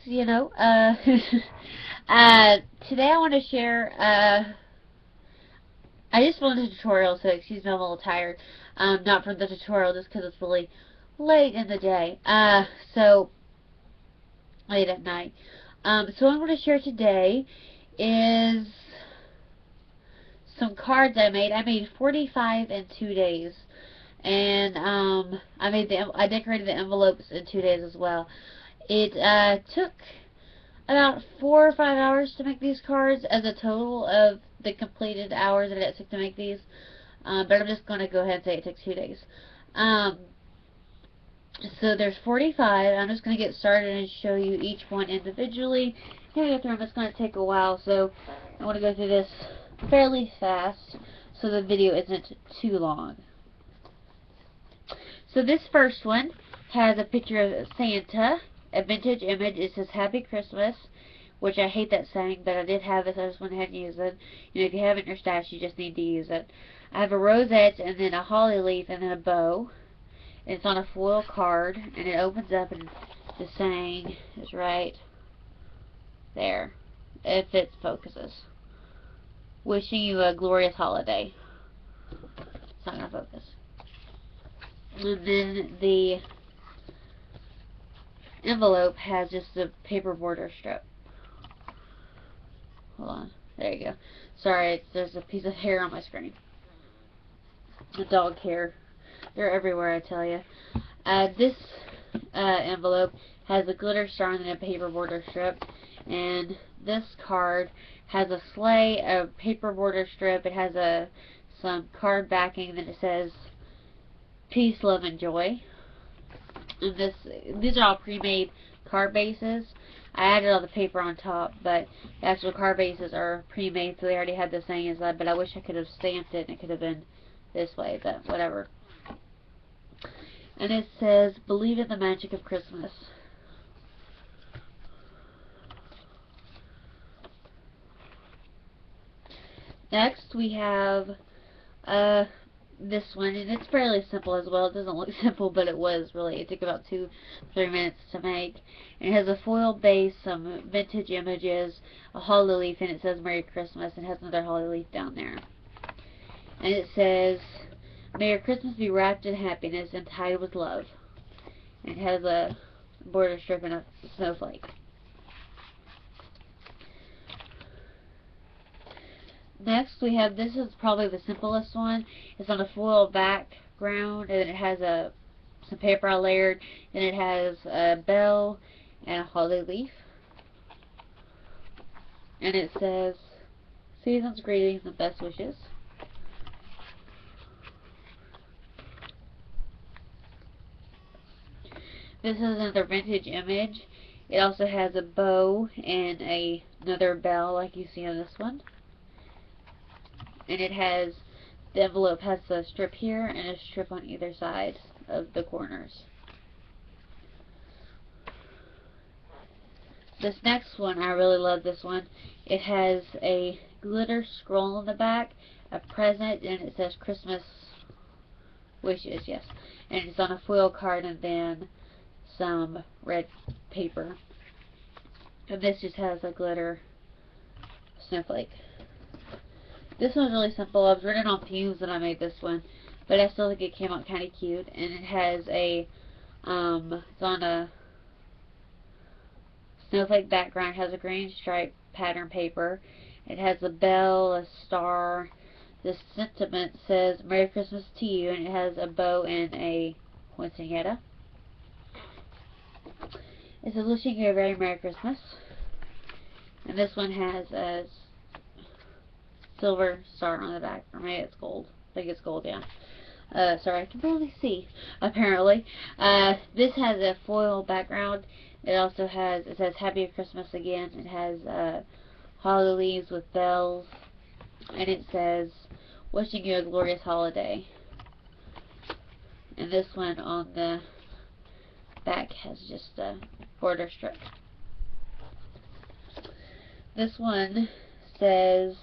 you know, today I want to share, I just filmed a tutorial, so excuse me, I'm a little tired. Not from the tutorial, just because it's really late in the day. So, late at night. So what I'm going to share today is some cards I made. I made 45 in 2 days. And, I decorated the envelopes in 2 days as well. It, took about 4 or 5 hours to make these cards as a total of the completed hours that it took to make these. But I'm just going to go ahead and say it took 2 days. Um, so there's 45. I'm just going to get started and show you each one individually. Here we go through them. It's going to take a while, so I want to go through this fairly fast so the video isn't too long. So this first one has a picture of Santa, a vintage image. It says Happy Christmas, which I hate that saying, but I did have it, so I just went ahead and used it. You know, if you have it in your stash, you just need to use it. I have a rosette and then a holly leaf and then a bow. It's on a foil card, and it opens up, and the saying is right there, if it focuses. Wishing you a glorious holiday. It's not going to focus. And then the envelope has just a paper border strip. Hold on. There you go. Sorry, there's a piece of hair on my screen. The dog hair. They're everywhere, I tell you. This envelope has a glitter star and a paper border strip. And this card has a sleigh, a paper border strip. It has some card backing. Then it says peace, love, and joy. And these are all pre-made card bases. I added all the paper on top, but the actual card bases are pre-made, so they already had the saying inside. But I wish I could have stamped it, and it could have been this way, but whatever. And it says, believe in the magic of Christmas. Next, we have this one, and it's fairly simple as well. It doesn't look simple, but it was really. It took about 2-3 minutes to make. And it has a foil base, some vintage images, a holly leaf, and it says Merry Christmas, and it has another holly leaf down there. And it says, may your Christmas be wrapped in happiness and tied with love. And it has a border strip and a snowflake. Next we have, this is probably the simplest one. It's on a foil background, and it has some paper I layered, and it has a bell and a holly leaf. And it says, season's greetings and best wishes. This is another vintage image. It also has a bow and another bell like you see on this one. And it has, the envelope has a strip here and a strip on either side of the corners. This next one, I really love this one. It has a glitter scroll on the back, a present, and it says Christmas wishes, yes. And it's on a foil card and then some red paper. And this just has a glitter snowflake. This one's really simple. I was running on fumes when I made this one, but I still think it came out kind of cute. And it has it's on a snowflake background. It has a green stripe pattern paper. It has a bell, a star. The sentiment says Merry Christmas to you, and it has a bow and a quinceañera. It says wishing you a very Merry Christmas. And this one has a silver star on the back, or maybe it's gold. I think it's gold, yeah. Sorry, I can barely see, apparently. This has a foil background. It also has, it says Happy Christmas again. It has holly leaves with bells. And it says, wishing you a glorious holiday. And this one on the back has just a border strip. This one says,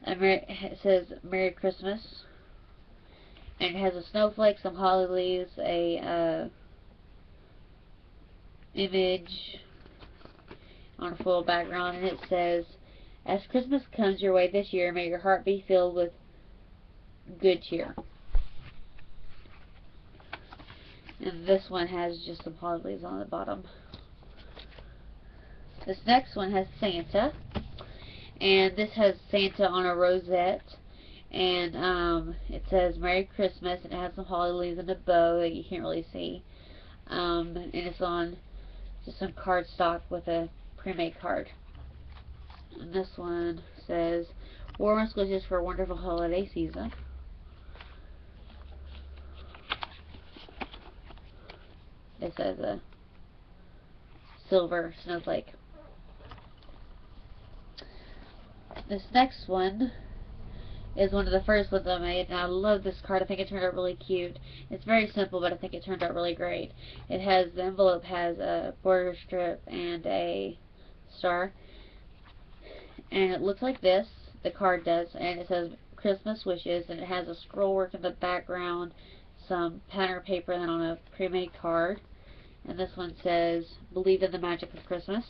it says Merry Christmas, and it has a snowflake, some holly leaves, a image, on a foil background, and it says, "As Christmas comes your way this year, may your heart be filled with good cheer." And this one has just some holly leaves on the bottom. This next one has Santa, and this has Santa on a rosette, and it says "Merry Christmas," and it has some holly leaves and a bow that you can't really see, and it's on just some cardstock with a pre-made card. And this one says "Warmest wishes for a wonderful holiday season." It says a silver snowflake. This next one is one of the first ones I made, and I love this card. I think it turned out really cute. It's very simple, but I think it turned out really great. It has, the envelope has a border strip and a star, and it looks like this, the card does, and it says "Christmas wishes," and it has a scroll work in the background, some pattern paper, and then on a pre-made card. And this one says "Believe in the magic of Christmas."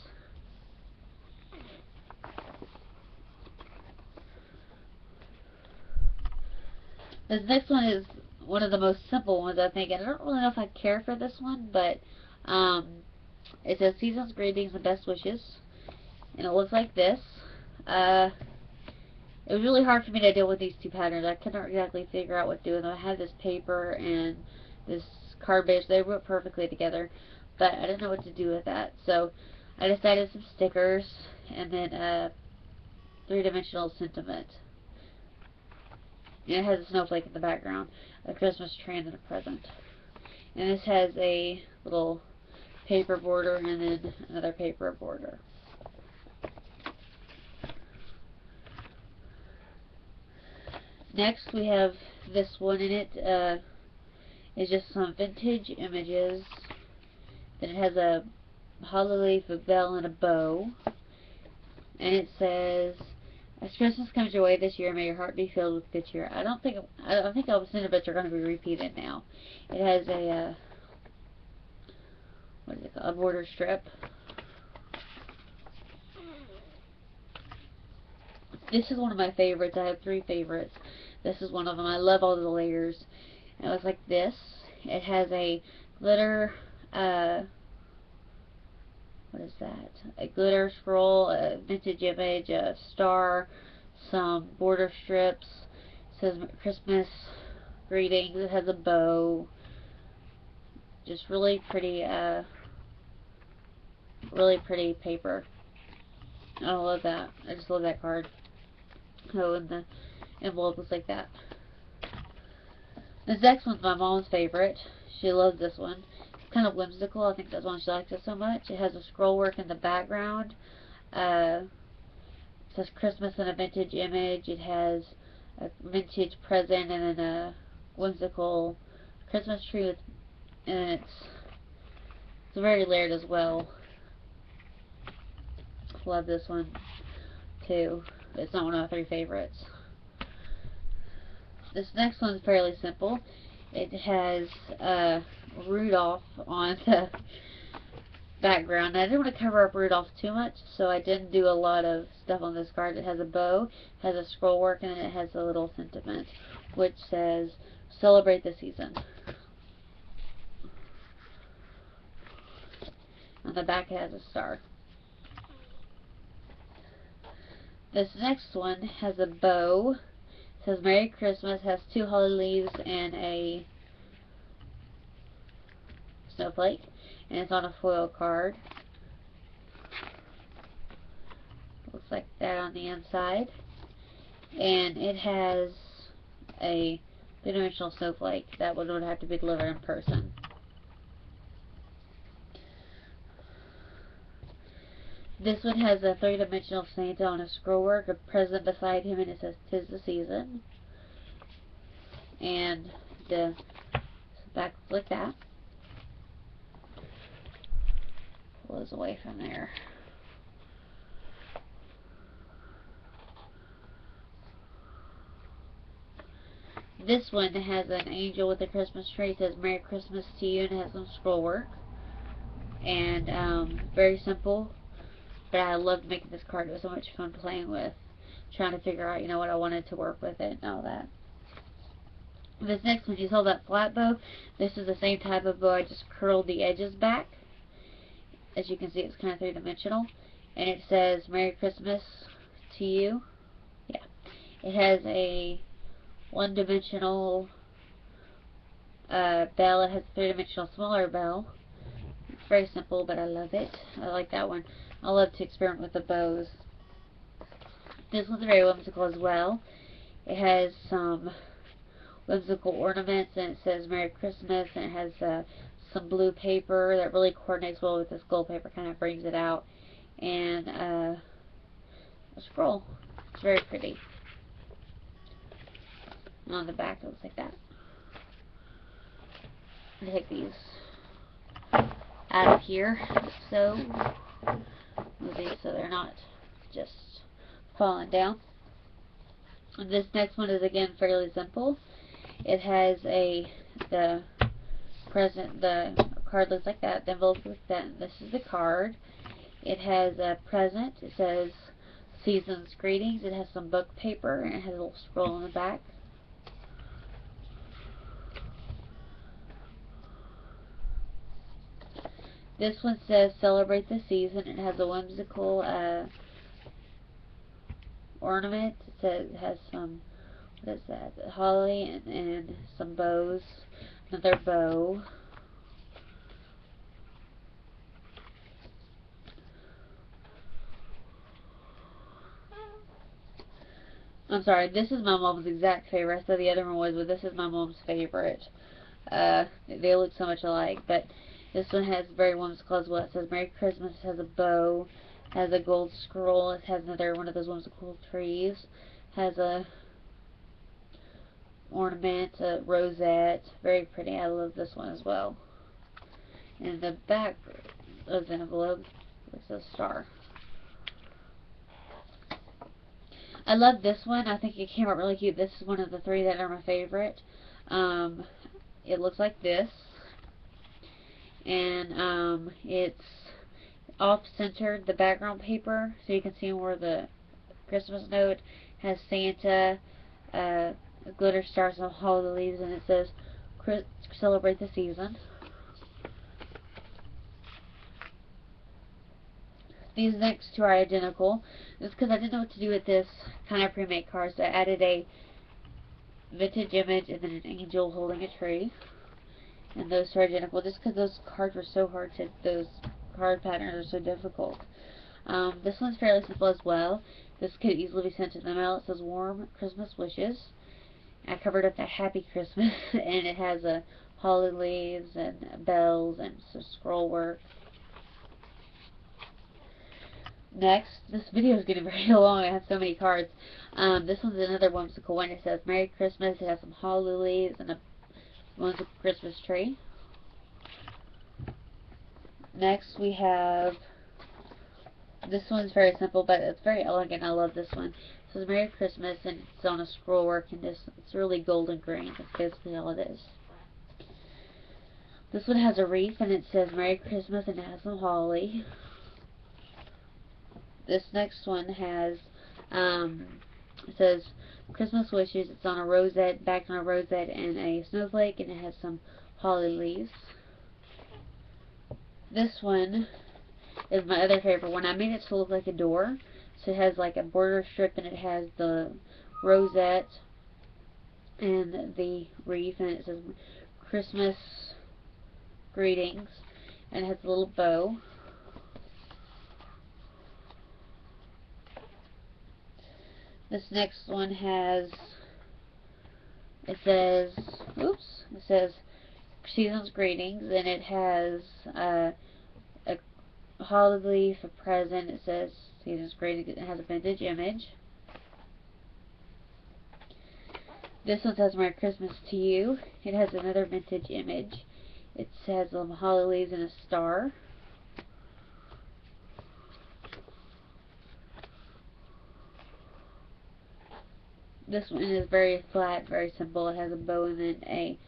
This next one is one of the most simple ones, I think, and I don't really know if I care for this one, but it says "Season's greetings and best wishes," and it looks like this. It was really hard for me to deal with these two patterns. I couldn't exactly figure out what to do with them. I had this paper and this card base. They went perfectly together, but I didn't know what to do with that. So I decided some stickers and then a three-dimensional sentiment. And it has a snowflake in the background, a Christmas tree, and a present. And this has a little paper border and then another paper border. Next we have this one, and it is just some vintage images. Then it has a holly leaf, a bell, and a bow. And it says, "As Christmas comes your way this year, may your heart be filled with good cheer." I think all the sentiments are going to be repeated now. It has a what is it called? A border strip. This is one of my favorites. I have 3 favorites. This is one of them. I love all the layers. It looks like this. It has a glitter, what is that? A glitter scroll, a vintage image, a star, some border strips. It says "Christmas greetings." It has a bow. Just really pretty paper. I love that. I just love that card. Oh, and the envelope looks like that. This next one's my mom's favorite. She loves this one. It's kind of whimsical. I think that's why she likes it so much. It has a scroll work in the background. It says "Christmas" in a vintage image. It has a vintage present and then a whimsical Christmas tree with, and it's very layered as well. Love this one too. It's not one of my 3 favorites. This next one's fairly simple. It has Rudolph on the background. I didn't want to cover up Rudolph too much, so I didn't do a lot of stuff on this card. It has a bow, has a scroll work, and it has a little sentiment, which says "Celebrate the season." On the back it has a star. This next one has a bow. It says "Merry Christmas," has 2 holly leaves and a snowflake, and it's on a foil card. Looks like that on the inside. And it has a 3-dimensional snowflake. That one would have to be delivered in person. This one has a 3-dimensional Santa on a scrollwork, a present beside him, and it says "'Tis the season." And the back looks like that. Pull those away from there. This one has an angel with a Christmas tree. It says "Merry Christmas to you," and it has some scroll work. And very simple. But I loved making this card. It was so much fun playing with, trying to figure out, you know, what I wanted to work with it and all that. This next one, you saw that flat bow. This is the same type of bow. I just curled the edges back. As you can see, it's kind of three-dimensional. And it says, Merry Christmas to you. Yeah. It has a one-dimensional bell. It has a three-dimensional smaller bell. It's very simple, but I love it. I like that one. I love to experiment with the bows. This one's very whimsical as well. It has some whimsical ornaments, and it says Merry Christmas, and it has some blue paper that really coordinates well with this gold paper, kind of brings it out, and a scroll. It's very pretty. And on the back it looks like that. I'm going to take these out of here, so move these so they're not just falling down. And this next one is again fairly simple. It has the card looks like that, the envelope looks like that, and this is the card. It has a present. It says Season's Greetings. It has some book paper, and it has a little scroll on the back. This one says Celebrate the Season. It has a whimsical ornament. It says it has some, what is that? Holly and some bows. Another bow. I'm sorry, this is my mom's exact favorite. So the other one was, but this is my mom's favorite. They look so much alike, but this one has very whimsical as well. It says Merry Christmas. It has a bow, has a gold scroll. It has another one of those whimsical trees. Has a ornament, a rosette. Very pretty. I love this one as well. And the back of the envelope looks a star. I love this one. I think it came out really cute. This is one of the three that are my favorite. It looks like this. And it's off-centered, the background paper, so you can see where the Christmas note has Santa, glitter stars, and holly leaves, and it says Celebrate the Season. These next two are identical. Just because I didn't know what to do with this kind of pre-made card, so I added a vintage image and then an angel holding a tree. And those two are identical, just because those cards were so hard to, those card patterns are so difficult. This one's fairly simple as well. This could easily be sent to the mail. It says Warm Christmas Wishes. I covered up that Happy Christmas, and it has a holly leaves and bells and some scroll work. Next, this video is getting very long. I have so many cards. This one's another whimsical one. It says Merry Christmas. It has some holly leaves and a whimsical Christmas tree. Next, we have, this one's very simple, but it's very elegant. I love this one. It says Merry Christmas, and it's on a scroll work, and it's really golden green. That's basically all it is. This one has a wreath, and it says Merry Christmas, and it has some holly. This next one has, it says Christmas Wishes. It's on a rosette, backed on a rosette and a snowflake, and it has some holly leaves. This one is my other favorite one. I made it to look like a door. So it has like a border strip, and it has the rosette and the wreath, and it says Christmas Greetings, and it has a little bow. This next one has, it says Season's Greetings, and it has a holly leaf, a present. It says Season's Greetings. It has a vintage image. This one says Merry Christmas to you. It has another vintage image. It says holly leaves and a star. This one is very flat, very simple. It has a bow and then a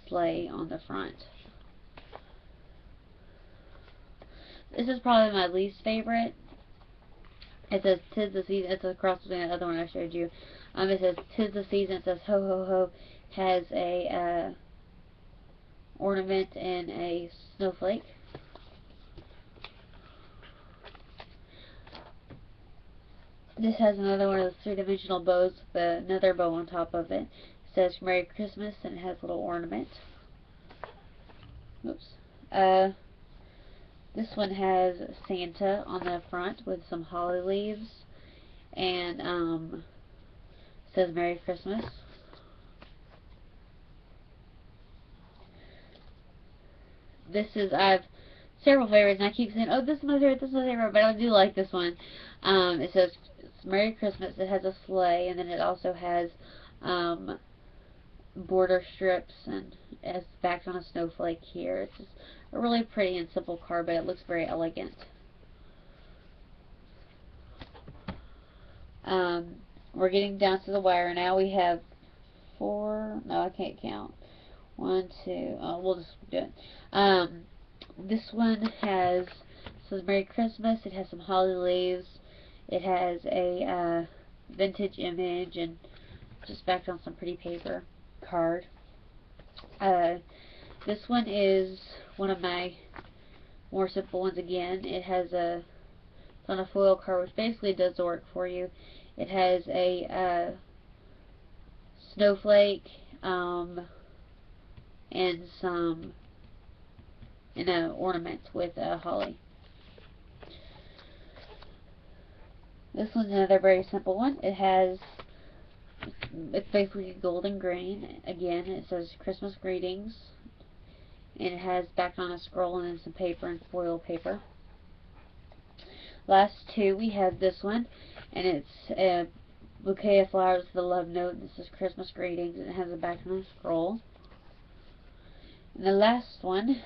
sleigh on the front. This is probably my least favorite. It says, "'Tis the season." It's a cross between the other one I showed you. It says, "'Tis the season." It says, "Ho, ho, ho." Has a ornament and a snowflake. This has another one of those three-dimensional bows with another bow on top of it. It says, "Merry Christmas," and it has a little ornament. Oops. This one has Santa on the front with some holly leaves, and says "Merry Christmas." I have several favorites, and I keep saying, "Oh, this is my favorite, this is my favorite," but I do like this one. It says "Merry Christmas." It has a sleigh, and then it also has border strips, and it's backed on a snowflake here. It's just a really pretty and simple card, but it looks very elegant. We're getting down to the wire now. We have 4, no, I can't count. 1, 2, we'll just do it. This one says "Merry Christmas." It has some holly leaves. It has a vintage image and just backed on some pretty paper card. This one is one of my more simple ones again. It's on a foil card, which basically does the work for you. It has a snowflake and an ornament with holly. This one's another very simple one. It's basically a golden grain. Again, it says "Christmas greetings," and it has backed on a scroll and then some paper and foil paper. Last two, we have this one, and it's a bouquet of flowers with a love note. This is "Christmas greetings," and it has a back on a scroll. And the last one,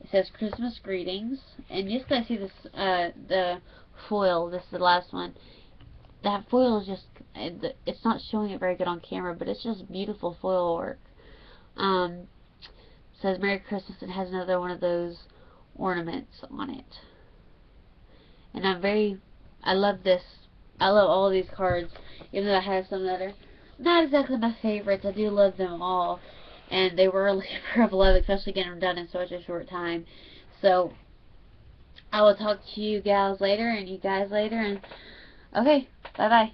it says "Christmas greetings," and just because I see this, the foil, this is the last one, that foil is just, it's not showing it very good on camera, but it's just beautiful foil work. It says "Merry Christmas," and has another one of those ornaments on it. And I love this. I love all of these cards, even though I have some that are not exactly my favorites. I do love them all, and they were a labor of love, especially getting them done in such a short time. So, I will talk to you gals later, and you guys later, and okay, bye-bye.